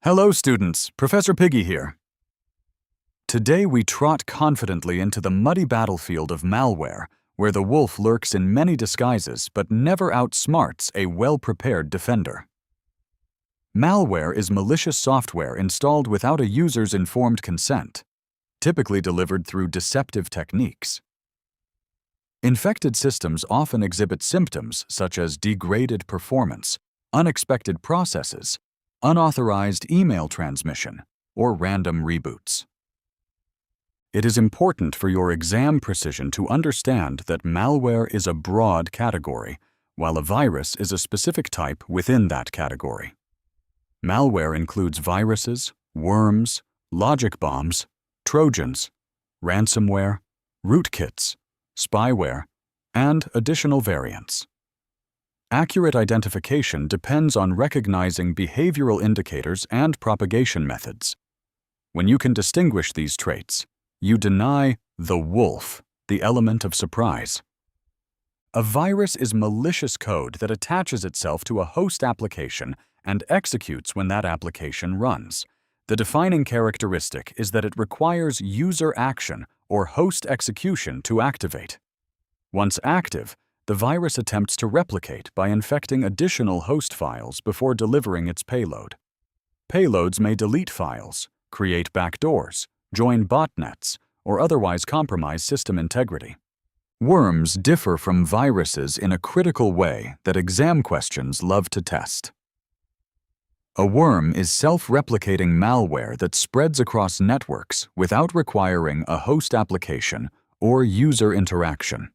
Hello students, Professor Piggy here. Today we trot confidently into the muddy battlefield of malware, where the wolf lurks in many disguises but never outsmarts a well-prepared defender. Malware is malicious software installed without a user's informed consent, typically delivered through deceptive techniques. Infected systems often exhibit symptoms such as degraded performance, unexpected processes, unauthorized email transmission, or random reboots. It is important for your exam precision to understand that malware is a broad category, while a virus is a specific type within that category. Malware includes viruses, worms, logic bombs, Trojans, ransomware, rootkits, spyware, and additional variants. Accurate identification depends on recognizing behavioral indicators and propagation methods. When you can distinguish these traits, you deny the wolf the element of surprise. A virus is malicious code that attaches itself to a host application and executes when that application runs. The defining characteristic is that it requires user action or host execution to activate. Once active, the virus attempts to replicate by infecting additional host files before delivering its payload. Payloads may delete files, create backdoors, join botnets, or otherwise compromise system integrity. Worms differ from viruses in a critical way that exam questions love to test. A worm is self-replicating malware that spreads across networks without requiring a host application or user interaction.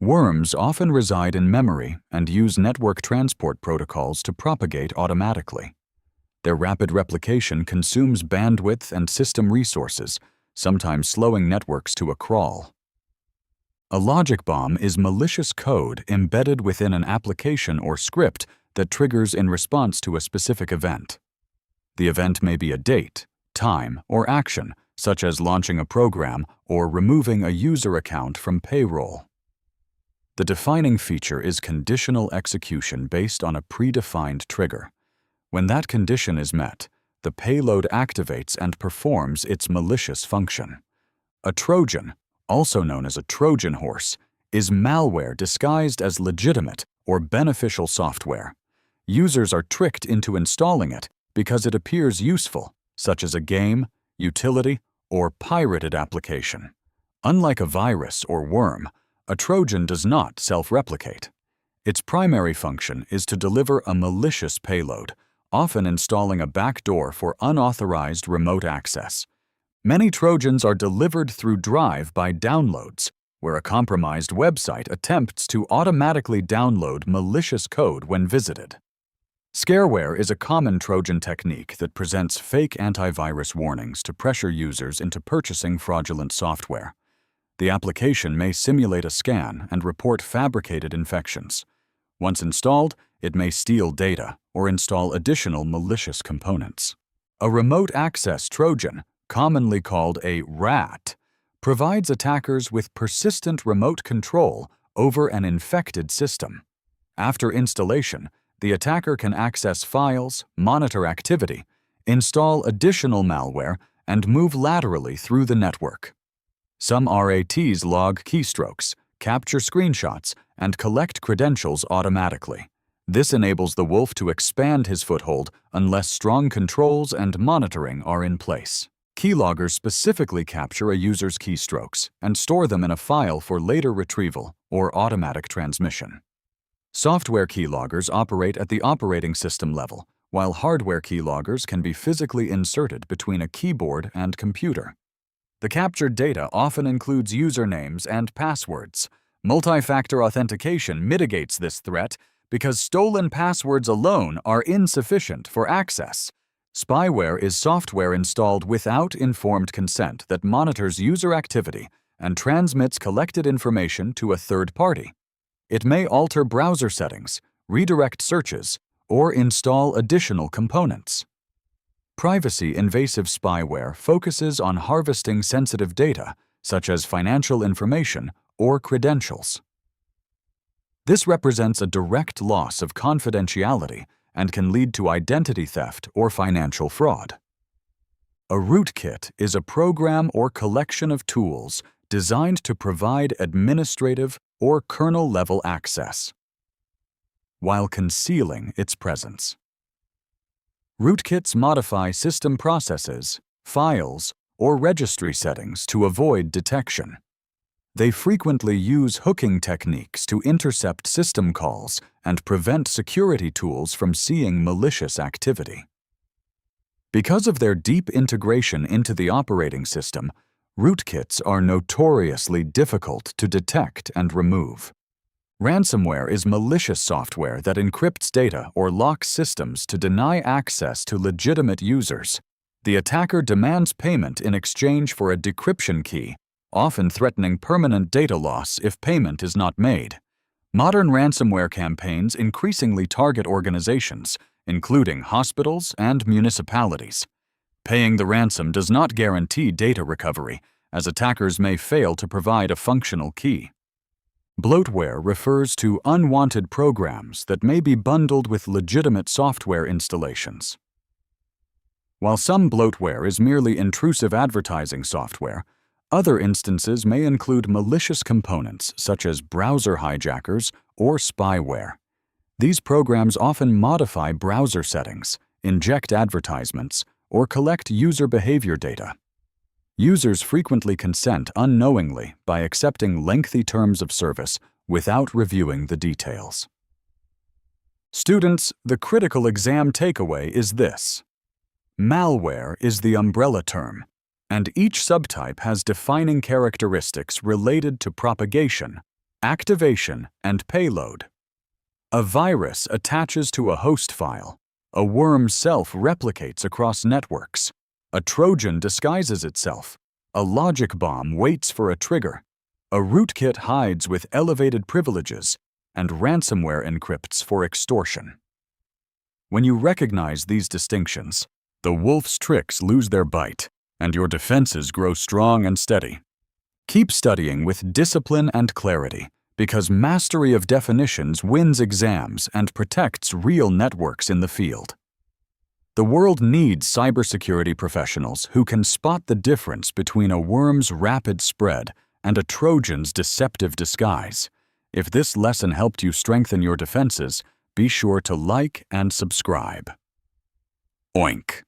Worms often reside in memory and use network transport protocols to propagate automatically. Their rapid replication consumes bandwidth and system resources, sometimes slowing networks to a crawl. A logic bomb is malicious code embedded within an application or script that triggers in response to a specific event. The event may be a date, time, or action, such as launching a program or removing a user account from payroll. The defining feature is conditional execution based on a predefined trigger. When that condition is met, the payload activates and performs its malicious function. A Trojan, also known as a Trojan Horse, is malware disguised as legitimate or beneficial software. Users are tricked into installing it because it appears useful, such as a game, utility, or pirated application. Unlike a virus or worm, a Trojan does not self-replicate. Its primary function is to deliver a malicious payload, often installing a backdoor for unauthorized remote access. Many Trojans are delivered through drive-by downloads, where a compromised website attempts to automatically download malicious code when visited. Scareware is a common Trojan technique that presents fake antivirus warnings to pressure users into purchasing fraudulent software. The application may simulate a scan and report fabricated infections. Once installed, it may steal data or install additional malicious components. A remote access Trojan, commonly called a RAT, provides attackers with persistent remote control over an infected system. After installation, the attacker can access files, monitor activity, install additional malware, and move laterally through the network. Some RATs log keystrokes, capture screenshots, and collect credentials automatically. This enables the wolf to expand his foothold unless strong controls and monitoring are in place. Keyloggers specifically capture a user's keystrokes and store them in a file for later retrieval or automatic transmission. Software keyloggers operate at the operating system level, while hardware keyloggers can be physically inserted between a keyboard and computer. The captured data often includes usernames and passwords. Multi-factor authentication mitigates this threat because stolen passwords alone are insufficient for access. Spyware is software installed without informed consent that monitors user activity and transmits collected information to a third party. It may alter browser settings, redirect searches, or install additional components. Privacy-invasive spyware focuses on harvesting sensitive data, such as financial information or credentials. This represents a direct loss of confidentiality and can lead to identity theft or financial fraud. A rootkit is a program or collection of tools designed to provide administrative or kernel-level access, while concealing its presence. Rootkits modify system processes, files, or registry settings to avoid detection. They frequently use hooking techniques to intercept system calls and prevent security tools from seeing malicious activity. Because of their deep integration into the operating system, rootkits are notoriously difficult to detect and remove. Ransomware is malicious software that encrypts data or locks systems to deny access to legitimate users. The attacker demands payment in exchange for a decryption key, often threatening permanent data loss if payment is not made. Modern ransomware campaigns increasingly target organizations, including hospitals and municipalities. Paying the ransom does not guarantee data recovery, as attackers may fail to provide a functional key. Bloatware refers to unwanted programs that may be bundled with legitimate software installations. While some bloatware is merely intrusive advertising software, other instances may include malicious components such as browser hijackers or spyware. These programs often modify browser settings, inject advertisements, or collect user behavior data. Users frequently consent unknowingly by accepting lengthy terms of service without reviewing the details. Students, the critical exam takeaway is this: malware is the umbrella term, and each subtype has defining characteristics related to propagation, activation, and payload. A virus attaches to a host file. A worm self-replicates across networks. A Trojan disguises itself. A logic bomb waits for a trigger. A rootkit hides with elevated privileges, and ransomware encrypts for extortion. When you recognize these distinctions, the wolf's tricks lose their bite, and your defenses grow strong and steady. Keep studying with discipline and clarity, because mastery of definitions wins exams and protects real networks in the field. The world needs cybersecurity professionals who can spot the difference between a worm's rapid spread and a Trojan's deceptive disguise. If this lesson helped you strengthen your defenses, be sure to like and subscribe. Oink.